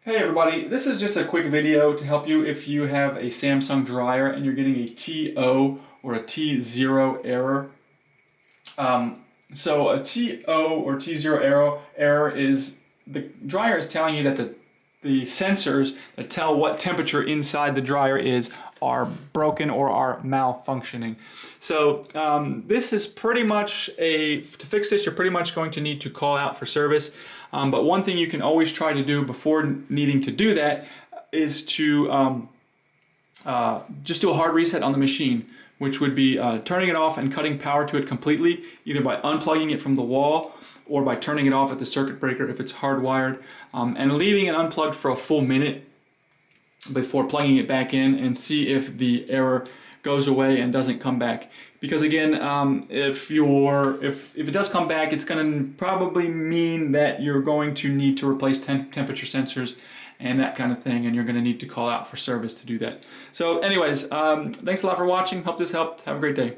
Hey everybody, this is just a quick video to help you if you have a Samsung dryer and you're getting a TO or a T0 error. So a TO or T0 error is the dryer is telling you that the sensors that tell what temperature inside the dryer is are broken or are malfunctioning. So this is pretty much to fix this, you're pretty much going to need to call out for service. But one thing you can always try to do before needing to do that is to just do a hard reset on the machine, which would be turning it off and cutting power to it completely, either by unplugging it from the wall or by turning it off at the circuit breaker if it's hardwired, and leaving it unplugged for a full minute before plugging it back in, and see if the error goes away and doesn't come back. Because again, if it does come back, it's going to probably mean that you're going to need to replace temperature sensors and that kind of thing, and you're going to need to call out for service to do that. So anyways, thanks a lot for watching. Hope this helped. Have a great day.